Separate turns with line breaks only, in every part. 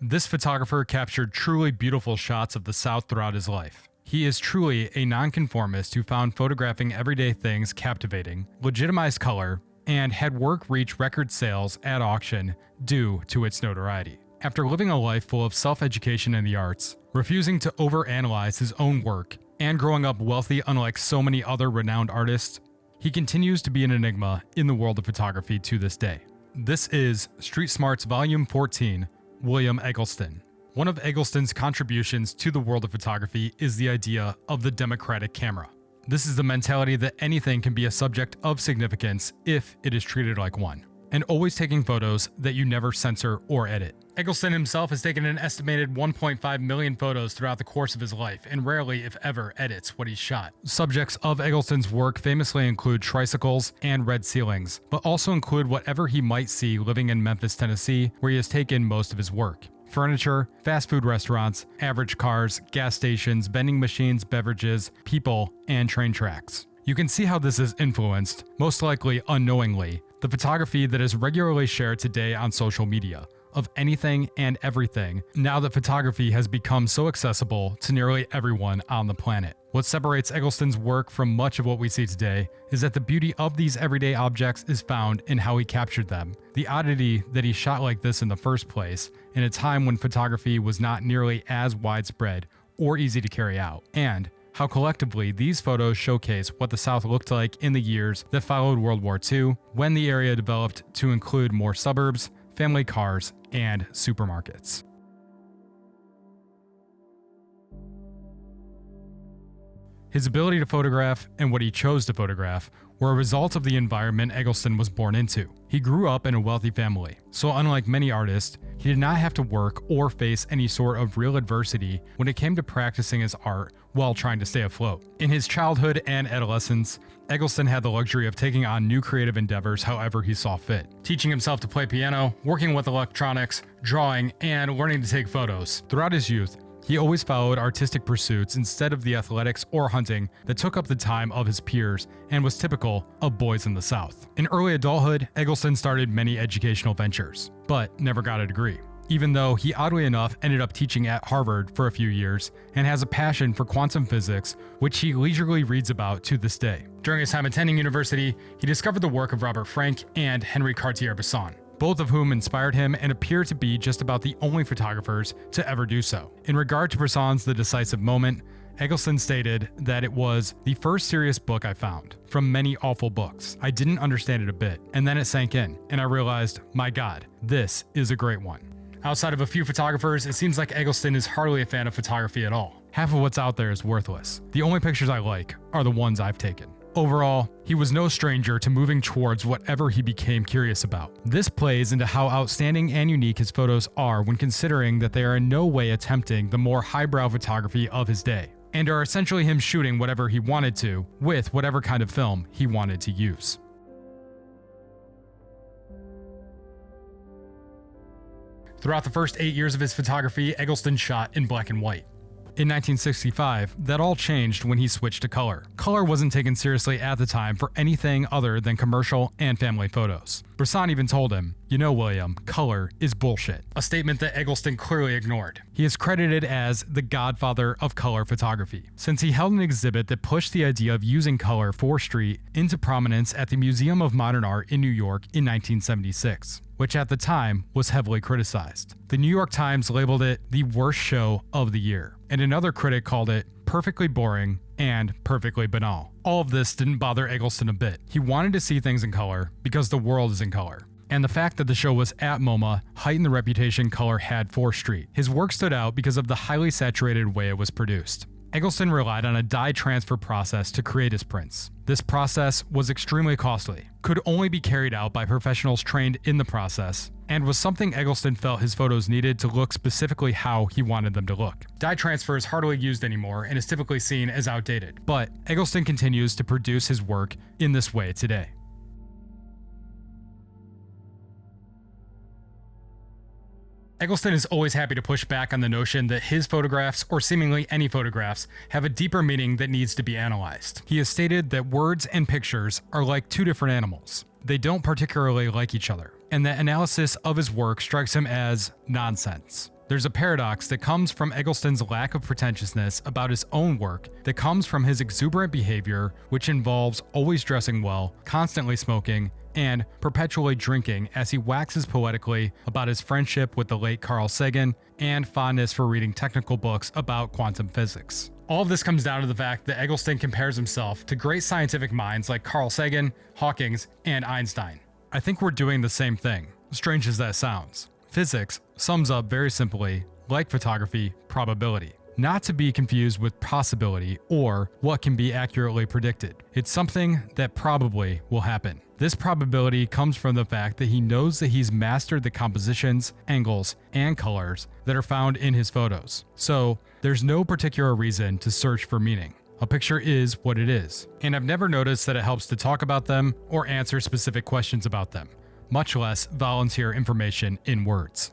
This photographer captured truly beautiful shots of the South throughout his life. He is truly a nonconformist who found photographing everyday things captivating, legitimized color, and had work reach record sales at auction due to its notoriety. After living a life full of self-education in the arts, refusing to overanalyze his own work, and growing up wealthy unlike so many other renowned artists, he continues to be an enigma in the world of photography to this day. This is Street Smarts Volume 14, William Eggleston. One of Eggleston's contributions to the world of photography is the idea of the democratic camera. This is the mentality that anything can be a subject of significance if it is treated like one, and always taking photos that you never censor or edit. Eggleston himself has taken an estimated 1.5 million photos throughout the course of his life, and rarely, if ever, edits what he's shot. Subjects of Eggleston's work famously include tricycles and red ceilings, but also include whatever he might see living in Memphis, Tennessee, where he has taken most of his work. Furniture, fast food restaurants, average cars, gas stations, vending machines, beverages, people, and train tracks. You can see how this has influenced, most likely unknowingly, the photography that is regularly shared today on social media, of anything and everything, now that photography has become so accessible to nearly everyone on the planet. What separates Eggleston's work from much of what we see today is that the beauty of these everyday objects is found in how he captured them, the oddity that he shot like this in the first place, in a time when photography was not nearly as widespread or easy to carry out, and how collectively these photos showcase what the South looked like in the years that followed World War II, when the area developed to include more suburbs, family cars, and supermarkets. His ability to photograph and what he chose to photograph were a result of the environment Eggleston was born into. He grew up in a wealthy family, so unlike many artists, he did not have to work or face any sort of real adversity when it came to practicing his art while trying to stay afloat. In his childhood and adolescence, Eggleston had the luxury of taking on new creative endeavors however he saw fit, teaching himself to play piano, working with electronics, drawing, and learning to take photos. Throughout his youth, he always followed artistic pursuits instead of the athletics or hunting that took up the time of his peers and was typical of boys in the South. In early adulthood, Eggleston started many educational ventures, but never got a degree, even though he oddly enough ended up teaching at Harvard for a few years and has a passion for quantum physics, which he leisurely reads about to this day. During his time attending university, he discovered the work of Robert Frank and Henri Cartier-Bresson, both of whom inspired him and appear to be just about the only photographers to ever do so. In regard to Bresson's The Decisive Moment, Eggleston stated that it was the first serious book I found. From many awful books, I didn't understand it a bit, and then it sank in, and I realized, my God, this is a great one. Outside of a few photographers, it seems like Eggleston is hardly a fan of photography at all. Half of what's out there is worthless. The only pictures I like are the ones I've taken. Overall, he was no stranger to moving towards whatever he became curious about. This plays into how outstanding and unique his photos are when considering that they are in no way attempting the more highbrow photography of his day, and are essentially him shooting whatever he wanted to, with whatever kind of film he wanted to use. Throughout the first 8 years of his photography, Eggleston shot in black and white. In 1965, that all changed when he switched to color. Color wasn't taken seriously at the time for anything other than commercial and family photos. Bresson even told him, "You know, William, color is bullshit," a statement that Eggleston clearly ignored. He is credited as the Godfather of Color Photography, since he held an exhibit that pushed the idea of using color for street into prominence at the Museum of Modern Art in New York in 1976. Which at the time was heavily criticized. The New York Times labeled it the worst show of the year, and another critic called it perfectly boring and perfectly banal. All of this didn't bother Eggleston a bit. He wanted to see things in color because the world is in color. And the fact that the show was at MoMA heightened the reputation color had for street. His work stood out because of the highly saturated way it was produced. Eggleston relied on a dye transfer process to create his prints. This process was extremely costly, could only be carried out by professionals trained in the process, and was something Eggleston felt his photos needed to look specifically how he wanted them to look. Dye transfer is hardly used anymore and is typically seen as outdated, but Eggleston continues to produce his work in this way today. Eggleston is always happy to push back on the notion that his photographs, or seemingly any photographs, have a deeper meaning that needs to be analyzed. He has stated that words and pictures are like two different animals. They don't particularly like each other, and that analysis of his work strikes him as nonsense. There's a paradox that comes from Eggleston's lack of pretentiousness about his own work that comes from his exuberant behavior, which involves always dressing well, constantly smoking, and perpetually drinking as he waxes poetically about his friendship with the late Carl Sagan and fondness for reading technical books about quantum physics. All of this comes down to the fact that Eggleston compares himself to great scientific minds like Carl Sagan, Hawking, and Einstein. I think we're doing the same thing, strange as that sounds. Physics sums up very simply, like photography, probability. Not to be confused with possibility or what can be accurately predicted. It's something that probably will happen. This probability comes from the fact that he knows that he's mastered the compositions, angles, and colors that are found in his photos. So there's no particular reason to search for meaning. A picture is what it is, and I've never noticed that it helps to talk about them or answer specific questions about them, much less volunteer information in words.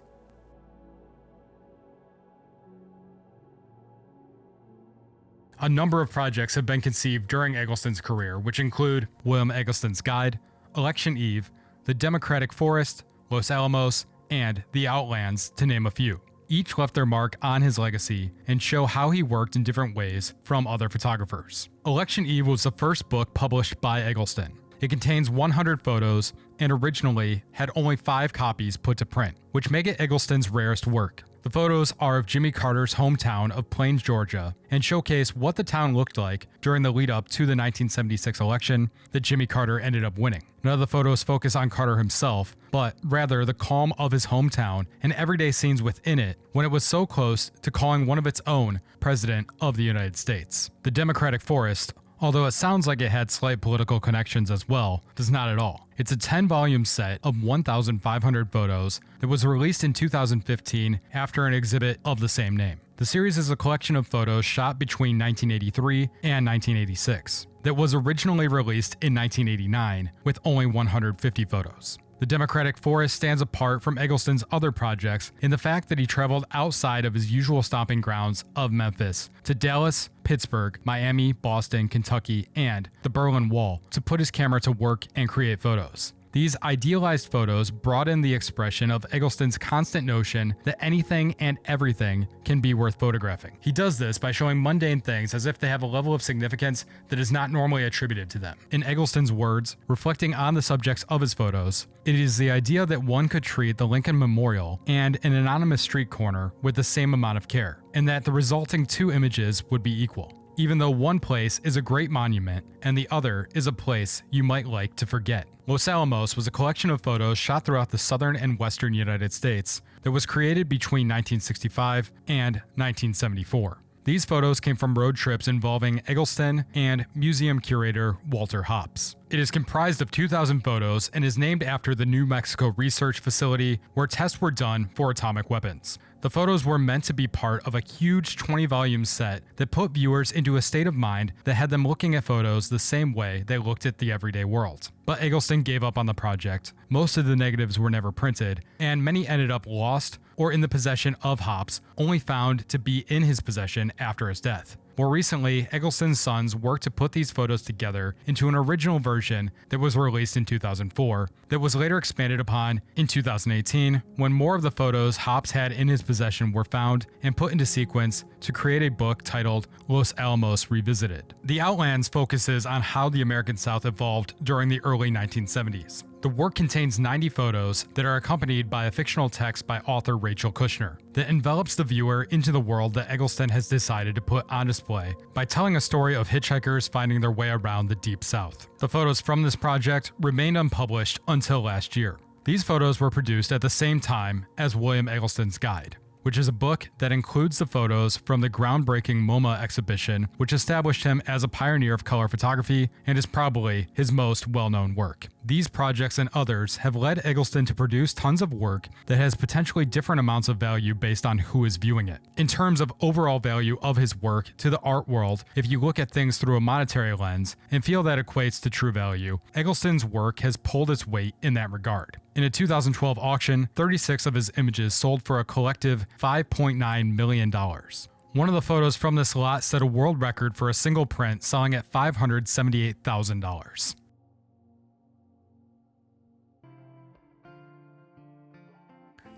A number of projects have been conceived during Eggleston's career, which include William Eggleston's Guide, Election Eve, the Democratic Forest, Los Alamos, and the Outlands, to name a few. Each left their mark on his legacy and show how he worked in different ways from other photographers. Election Eve was the first book published by Eggleston. It contains 100 photos and originally had only 5 copies put to print, which make it Eggleston's rarest work. The photos are of Jimmy Carter's hometown of Plains, Georgia, and showcase what the town looked like during the lead-up to the 1976 election that Jimmy Carter ended up winning. None of the photos focus on Carter himself, but rather the calm of his hometown and everyday scenes within it when it was so close to calling one of its own President of the United States. The Democratic Forest, although it sounds like it had slight political connections as well, does not at all. It's a 10-volume set of 1,500 photos that was released in 2015 after an exhibit of the same name. The series is a collection of photos shot between 1983 and 1986 that was originally released in 1989 with only 150 photos. The Democratic Forest stands apart from Eggleston's other projects in the fact that he traveled outside of his usual stomping grounds of Memphis to Dallas, Pittsburgh, Miami, Boston, Kentucky, and the Berlin Wall to put his camera to work and create photos. These idealized photos broaden the expression of Eggleston's constant notion that anything and everything can be worth photographing. He does this by showing mundane things as if they have a level of significance that is not normally attributed to them. In Eggleston's words, reflecting on the subjects of his photos, it is the idea that one could treat the Lincoln Memorial and an anonymous street corner with the same amount of care, and that the resulting 2 images would be equal, even though one place is a great monument and the other is a place you might like to forget. Los Alamos was a collection of photos shot throughout the southern and western United States that was created between 1965 and 1974. These photos came from road trips involving Eggleston and museum curator Walter Hopps. It is comprised of 2,000 photos and is named after the New Mexico research facility where tests were done for atomic weapons. The photos were meant to be part of a huge 20-volume set that put viewers into a state of mind that had them looking at photos the same way they looked at the everyday world. But Eggleston gave up on the project. Most of the negatives were never printed, and many ended up lost or in the possession of Hopps, only found to be in his possession after his death. More recently, Eggleston's sons worked to put these photos together into an original version that was released in 2004, that was later expanded upon in 2018, when more of the photos Hopps had in his possession were found and put into sequence to create a book titled Los Alamos Revisited. The Outlands focuses on how the American South evolved during the early 1970s. The work contains 90 photos that are accompanied by a fictional text by author Rachel Kushner that envelops the viewer into the world that Eggleston has decided to put on display by telling a story of hitchhikers finding their way around the Deep South. The photos from this project remained unpublished until last year. These photos were produced at the same time as William Eggleston's Guide, which is a book that includes the photos from the groundbreaking MoMA exhibition, which established him as a pioneer of color photography and is probably his most well-known work. These projects and others have led Eggleston to produce tons of work that has potentially different amounts of value based on who is viewing it. In terms of overall value of his work to the art world, if you look at things through a monetary lens and feel that equates to true value, Eggleston's work has pulled its weight in that regard. In a 2012 auction, 36 of his images sold for a collective $5.9 million. One of the photos from this lot set a world record for a single print, selling at $578,000.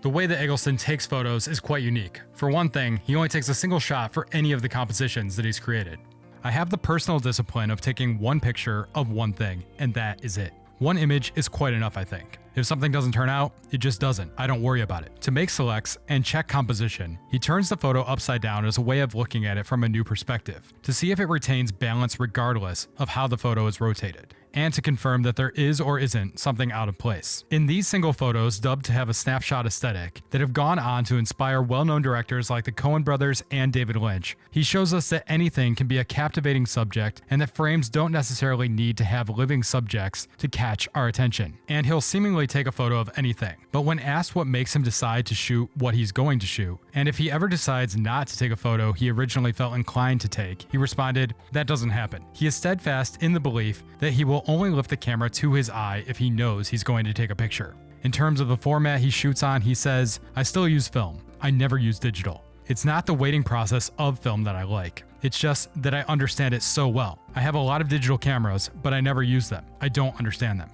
The way that Eggleston takes photos is quite unique. For one thing, he only takes a single shot for any of the compositions that he's created. I have the personal discipline of taking one picture of one thing, and that is it. One image is quite enough, I think. If something doesn't turn out, it just doesn't. I don't worry about it. To make selects and check composition, he turns the photo upside down as a way of looking at it from a new perspective, to see if it retains balance regardless of how the photo is rotated, and to confirm that there is or isn't something out of place. In these single photos, dubbed to have a snapshot aesthetic, that have gone on to inspire well-known directors like the Coen brothers and David Lynch, he shows us that anything can be a captivating subject and that frames don't necessarily need to have living subjects to catch our attention. And he'll seemingly take a photo of anything. But when asked what makes him decide to shoot what he's going to shoot, and if he ever decides not to take a photo he originally felt inclined to take, he responded, "That doesn't happen." He is steadfast in the belief that he will only lift the camera to his eye if he knows he's going to take a picture. In terms of the format he shoots on, he says, "I still use film. I never use digital. It's not the waiting process of film that I like. It's just that I understand it so well. I have a lot of digital cameras, but I never use them. I don't understand them."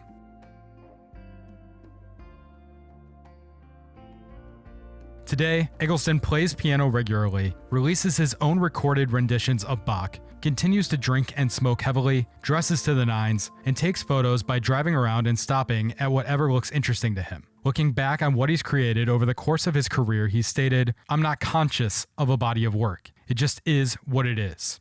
Today, Eggleston plays piano regularly, releases his own recorded renditions of Bach, continues to drink and smoke heavily, dresses to the nines, and takes photos by driving around and stopping at whatever looks interesting to him. Looking back on what he's created over the course of his career, he stated, "I'm not conscious of a body of work. It just is what it is."